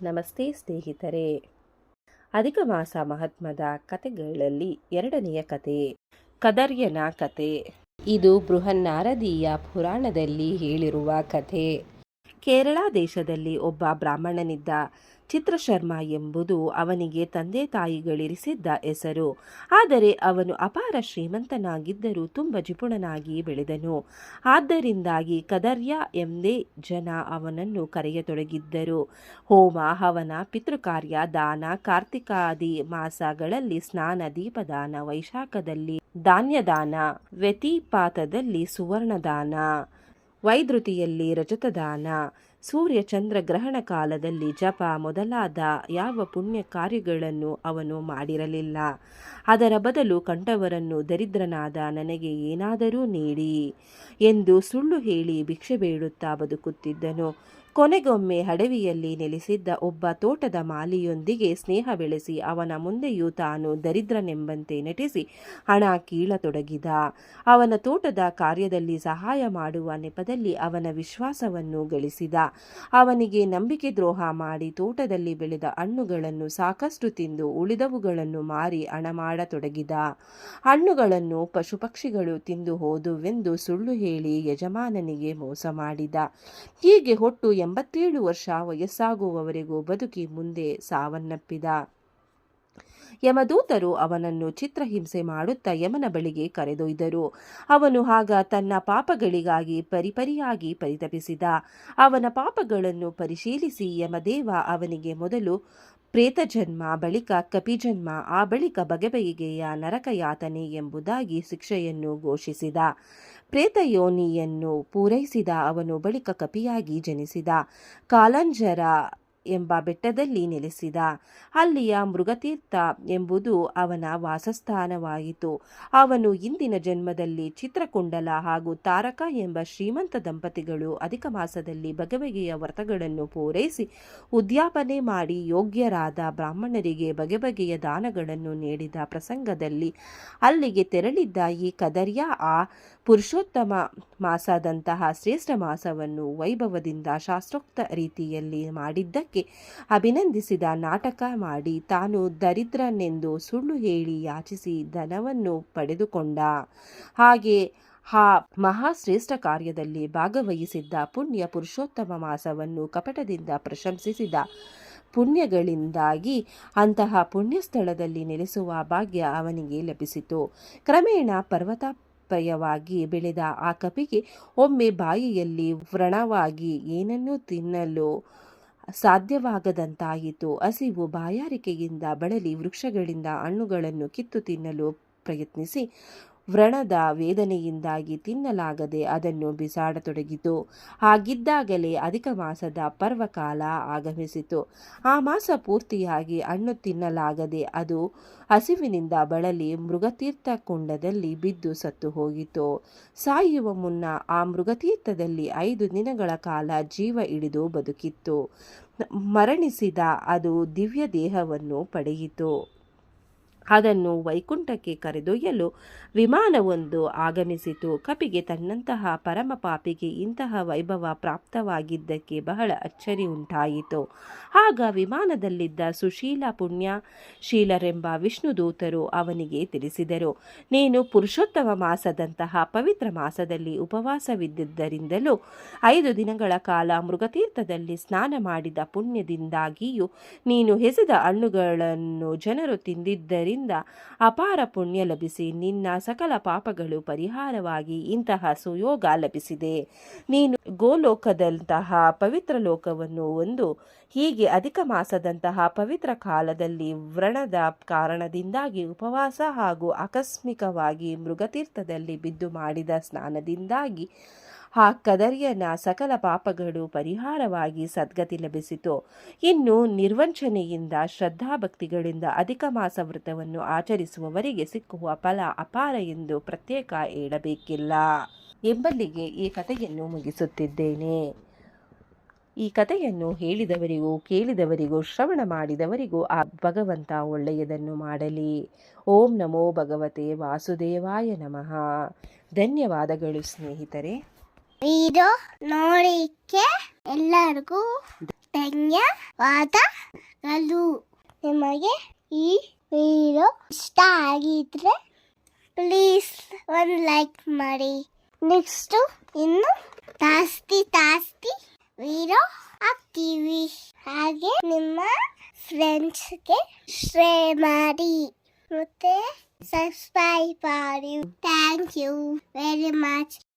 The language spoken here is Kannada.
ನಮಸ್ತೆ ಸ್ನೇಹಿತರೆ. ಅಧಿಕ ಮಾಸ ಮಹಾತ್ಮದ ಕಥೆಗಳಲ್ಲಿ ಎರಡನೆಯ ಕತೆ ಕದರ್ಯನ ಕತೆ. ಇದು ಬೃಹನ್ನಾರದೀಯ ಪುರಾಣದಲ್ಲಿ ಹೇಳಿರುವ ಕಥೆ. ಕೇರಳ ದೇಶದಲ್ಲಿ ಒಬ್ಬ ಬ್ರಾಹ್ಮಣನಿದ್ದ. ಚಿತ್ರಶರ್ಮ ಎಂಬುದು ಅವನಿಗೆ ತಂದೆ ತಾಯಿಗಳಿರಿಸಿದ್ದ ಹೆಸರು. ಆದರೆ ಅವನು ಅಪಾರ ಶ್ರೀಮಂತನಾಗಿದ್ದರೂ ತುಂಬ ಜಿಪುಣನಾಗಿ ಬೆಳೆದನು. ಆದ್ದರಿಂದಾಗಿ ಕದರ್ಯ ಎಂದೇ ಜನ ಅವನನ್ನು ಕರೆಯತೊಡಗಿದ್ದರು. ಹೋಮ ಹವನ, ಪಿತೃಕಾರ್ಯ, ದಾನ, ಕಾರ್ತಿಕಾದಿ ಮಾಸಗಳಲ್ಲಿ ಸ್ನಾನ, ದೀಪದಾನ, ವೈಶಾಖದಲ್ಲಿ ಧಾನ್ಯದಾನ, ವ್ಯತಿಪಾತದಲ್ಲಿ ಸುವರ್ಣದಾನ, ವೈದ್ರುತಿಯಲ್ಲಿ ರಜತದಾನ, ಸೂರ್ಯ ಚಂದ್ರ ಗ್ರಹಣ ಕಾಲದಲ್ಲಿ ಜಪ ಮೊದಲಾದ ಯಾವ ಪುಣ್ಯ ಕಾರ್ಯಗಳನ್ನು ಅವನು ಮಾಡಿರಲಿಲ್ಲ. ಅದರ ಬದಲು ಕಂಡವರನ್ನು ದರಿದ್ರನಾದ ನನಗೆ ಏನಾದರೂ ನೀಡಿ ಎಂದು ಸುಳ್ಳು ಹೇಳಿ ಭಿಕ್ಷೆ ಬೇಡುತ್ತಾ ಬದುಕುತ್ತಿದ್ದನು. ಕೊನೆಗೊಮ್ಮೆ ಅಡವಿಯಲ್ಲಿ ನೆಲೆಸಿದ್ದ ಒಬ್ಬ ತೋಟದ ಮಾಲಿಯೊಂದಿಗೆ ಸ್ನೇಹ ಬೆಳೆಸಿ ಅವನ ಮುಂದೆಯೂ ತಾನು ದರಿದ್ರನೆಂಬಂತೆ ನಟಿಸಿ ಹಣ ಕೀಳತೊಡಗಿದ. ಅವನ ತೋಟದ ಕಾರ್ಯದಲ್ಲಿ ಸಹಾಯ ಮಾಡುವ ನೆಪದಲ್ಲಿ ಅವನ ವಿಶ್ವಾಸವನ್ನು ಗಳಿಸಿದ. ಅವನಿಗೆ ನಂಬಿಕೆ ದ್ರೋಹ ಮಾಡಿ ತೋಟದಲ್ಲಿ ಬೆಳೆದ ಹಣ್ಣುಗಳನ್ನು ಸಾಕಷ್ಟು ತಿಂದು ಉಳಿದವುಗಳನ್ನು ಮಾರಿ ಹಣ ಮಾಡತೊಡಗಿದ. ಹಣ್ಣುಗಳನ್ನು ಪಶುಪಕ್ಷಿಗಳು ತಿಂದು ಹೋದುವೆಂದು ಸುಳ್ಳು ಹೇಳಿ ಯಜಮಾನನಿಗೆ ಮೋಸ ಮಾಡಿದ. ಹೀಗೆ ಒಟ್ಟು 87 ವರ್ಷ ವಯಸ್ಸಾಗುವವರೆಗೂ ಬದುಕಿ ಮುಂದೆ ಸಾವನ್ನಪ್ಪಿದ. ಯಮದೂತರು ಅವನನ್ನು ಚಿತ್ರಹಿಂಸೆ ಮಾಡುತ್ತಾ ಯಮನ ಬಳಿಗೆ ಕರೆದೊಯ್ದರು. ಅವನು ಆಗ ತನ್ನ ಪಾಪಗಳಿಗಾಗಿ ಪರಿಪರಿಯಾಗಿ ಪರಿತಪಿಸಿದ. ಅವನ ಪಾಪಗಳನ್ನು ಪರಿಶೀಲಿಸಿ ಯಮದೇವ ಅವನಿಗೆ ಮೊದಲು ಪ್ರೇತಜನ್ಮ, ಬಳಿಕ ಕಪಿಜನ್ಮ, ಆ ಬಳಿಕ ಬಗೆಬಗೆಯ ನರಕಯಾತನೆ ಎಂಬುದಾಗಿ ಶಿಕ್ಷೆಯನ್ನು ಘೋಷಿಸಿದ. ಪ್ರೇತಯೋನಿಯನ್ನು ಪೂರೈಸಿದ ಅವನು ಬಳಿಕ ಕಪಿಯಾಗಿ ಜನಿಸಿದ. ಕಾಲಂಜರ ಎಂಬ ಬೆಟ್ಟದಲ್ಲಿ ನೆಲೆಸಿದ. ಅಲ್ಲಿಯ ಮೃಗತೀರ್ಥ ಎಂಬುದು ಅವನ ವಾಸಸ್ಥಾನವಾಯಿತು. ಅವನು ಇಂದಿನ ಜನ್ಮದಲ್ಲಿ ಚಿತ್ರಕುಂಡಲ ಹಾಗೂ ತಾರಕ ಎಂಬ ಶ್ರೀಮಂತ ದಂಪತಿಗಳು ಅಧಿಕ ಮಾಸದಲ್ಲಿ ಬಗೆಬಗೆಯ ವ್ರತಗಳನ್ನು ಪೂರೈಸಿ ಉದ್ಯಾಪನೆ ಮಾಡಿ ಯೋಗ್ಯರಾದ ಬ್ರಾಹ್ಮಣರಿಗೆ ಬಗೆಬಗೆಯ ದಾನಗಳನ್ನು ನೀಡಿದ ಪ್ರಸಂಗದಲ್ಲಿ ಅಲ್ಲಿಗೆ ತೆರಳಿದ್ದ ಈ ಕದರ್ಯ ಆ ಪುರುಷೋತ್ತಮ ಮಾಸದಂತಹ ಶ್ರೇಷ್ಠ ಮಾಸವನ್ನು ವೈಭವದಿಂದ ಶಾಸ್ತ್ರೋಕ್ತ ರೀತಿಯಲ್ಲಿ ಮಾಡಿದ್ದಕ್ಕೆ ಅಭಿನಂದಿಸಿದ. ನಾಟಕ ಮಾಡಿ ತಾನು ದರಿದ್ರನೆಂದು ಸುಳ್ಳು ಹೇಳಿ ಯಾಚಿಸಿ ಧನವನ್ನು ಪಡೆದುಕೊಂಡ. ಹಾಗೆ ಆ ಮಹಾಶ್ರೇಷ್ಠ ಕಾರ್ಯದಲ್ಲಿ ಭಾಗವಹಿಸಿದ್ದ ಪುಣ್ಯ ಪುರುಷೋತ್ತಮ ಮಾಸವನ್ನು ಕಪಟದಿಂದ ಪ್ರಶಂಸಿಸಿದ. ಪುಣ್ಯಗಳಿಂದಾಗಿ ಅಂತಹ ಪುಣ್ಯಸ್ಥಳದಲ್ಲಿ ನೆಲೆಸುವ ಭಾಗ್ಯ ಅವನಿಗೆ ಲಭಿಸಿತು. ಕ್ರಮೇಣ ಪರ್ವತಪ್ರಾಯವಾಗಿ ಬೆಳೆದ ಆ ಕಪಿಗೆ ಒಮ್ಮೆ ಬಾಯಿಯಲ್ಲಿ ವ್ರಣವಾಗಿ ಏನನ್ನೂ ತಿನ್ನಲು ಸಾಧ್ಯವಾಗದಂತಾಯಿತು. ಹಸಿವು ಬಾಯಾರಿಕೆಯಿಂದ ಬಳಲಿ ವೃಕ್ಷಗಳಿಂದ ಹಣ್ಣುಗಳನ್ನು ಕಿತ್ತು ತಿನ್ನಲು ಪ್ರಯತ್ನಿಸಿ ವ್ರಣದ ವೇದನೆಯಿಂದಾಗಿ ತಿನ್ನಲಾಗದೆ ಅದನ್ನು ಬಿಸಾಡತೊಡಗಿತು. ಹಾಗಿದ್ದಾಗಲೇ ಅಧಿಕ ಮಾಸದ ಪರ್ವಕಾಲ ಆಗಮಿಸಿತು. ಆ ಮಾಸ ಪೂರ್ತಿಯಾಗಿ ಹಣ್ಣು ತಿನ್ನಲಾಗದೆ ಅದು ಹಸಿವಿನಿಂದ ಬಳಲಿ ಮೃಗತೀರ್ಥ ಕುಂಡದಲ್ಲಿ ಬಿದ್ದು ಸತ್ತು ಹೋಗಿತು. ಸಾಯುವ ಮುನ್ನ ಆ ಮೃಗತೀರ್ಥದಲ್ಲಿ 5 ದಿನಗಳ ಕಾಲ ಜೀವ ಹಿಡಿದು ಬದುಕಿತ್ತು. ಮರಣಿಸಿದ ಅದು ದಿವ್ಯ ದೇಹವನ್ನು ಪಡೆಯಿತು. ಅದನ್ನು ವೈಕುಂಠಕ್ಕೆ ಕರೆದೊಯ್ಯಲು ವಿಮಾನವೊಂದು ಆಗಮಿಸಿತು. ಕಪಿಗೆ ತನ್ನಂತಹ ಪರಮ ಪಾಪಿಗೆ ಇಂತಹ ವೈಭವ ಪ್ರಾಪ್ತವಾಗಿದ್ದಕ್ಕೆ ಬಹಳ ಅಚ್ಚರಿ ಉಂಟಾಯಿತು. ಆಗ ವಿಮಾನದಲ್ಲಿದ್ದ ಸುಶೀಲ ಪುಣ್ಯಶೀಲರೆಂಬ ವಿಷ್ಣುದೂತರು ಅವನಿಗೆ ತಿಳಿಸಿದರು, ನೀನು ಪುರುಷೋತ್ತಮ ಮಾಸದಂತಹ ಪವಿತ್ರ ಮಾಸದಲ್ಲಿ ಉಪವಾಸವಿದ್ದುದರಿಂದಲೂ 5 ದಿನಗಳ ಕಾಲ ಮೃಗತೀರ್ಥದಲ್ಲಿ ಸ್ನಾನ ಮಾಡಿದ ಪುಣ್ಯದಿಂದಾಗಿಯೂ ನೀನು ಎಸೆದ ಹಣ್ಣುಗಳನ್ನು ಜನರು ತಿಂದಿದ್ದರಿಂದ ಅಪಾರ ಪುಣ್ಯ ಲಭಿಸಿ ನಿನ್ನ ಸಕಲ ಪಾಪಗಳು ಪರಿಹಾರವಾಗಿ ಇಂತಹ ಸುಯೋಗ ಲಭಿಸಿದೆ. ನೀನು ಗೋಲೋಕದಂತಹ ಪವಿತ್ರ ಲೋಕವನ್ನು ಒಂದು. ಹೀಗೆ ಅಧಿಕ ಮಾಸದಂತಹ ಪವಿತ್ರ ಕಾಲದಲ್ಲಿ ವ್ರಣದ ಕಾರಣದಿಂದಾಗಿ ಉಪವಾಸ ಹಾಗೂ ಆಕಸ್ಮಿಕವಾಗಿ ಮೃಗತೀರ್ಥದಲ್ಲಿ ಬಿದ್ದು ಮಾಡಿದ ಸ್ನಾನದಿಂದಾಗಿ ಆ ಕದರ್ಯನ ಸಕಲ ಪಾಪಗಳು ಪರಿಹಾರವಾಗಿ ಸದ್ಗತಿ ಲಭಿಸಿತು. ಇನ್ನು ನಿರ್ವಂಚನೆಯಿಂದ ಶ್ರದ್ಧಾಭಕ್ತಿಗಳಿಂದ ಅಧಿಕ ಮಾಸ ವ್ರತವನ್ನು ಆಚರಿಸುವವರಿಗೆ ಸಿಕ್ಕುವ ಫಲ ಅಪಾರ ಎಂದು ಪ್ರತ್ಯೇಕ ಹೇಳಬೇಕಿಲ್ಲ ಎಂಬಲ್ಲಿಗೆ ಈ ಕಥೆಯನ್ನು ಮುಗಿಸುತ್ತಿದ್ದೇನೆ. ಈ ಕಥೆಯನ್ನು ಹೇಳಿದವರಿಗೂ ಕೇಳಿದವರಿಗೂ ಶ್ರವಣ ಮಾಡಿದವರಿಗೂ ಆ ಭಗವಂತ ಒಳ್ಳೆಯದನ್ನು ಮಾಡಲಿ. ಓಂ ನಮೋ ಭಗವತೆ ವಾಸುದೇವಾಯ ನಮಃ. ಧನ್ಯವಾದಗಳು ಸ್ನೇಹಿತರೆ. ವಿಡಿಯೋ ನೋಡಿಕ್ಕೆ ಎಲ್ಲರಿಗೂ ಧನ್ಯವಾದಗಳು. ನಿಮಗೆ ಈ ವಿಡಿಯೋ ಇಷ್ಟ ಆಗಿದ್ರೆ ಪ್ಲೀಸ್ ಒಂದು ಲೈಕ್ ಮಾಡಿ. ನೆಕ್ಸ್ಟ್ ಇನ್ನು ಜಾಸ್ತಿ ವಿಡಿಯೋ ಹಾಕ್ತೀವಿ. ಹಾಗೆ ನಿಮ್ಮ ಫ್ರೆಂಡ್ಸ್ಗೆ ಶೇರ್ ಮಾಡಿ ಮತ್ತೆ ಸಬ್ಸ್ಕ್ರೈಬ್ ಮಾಡಿ. Thank you very much.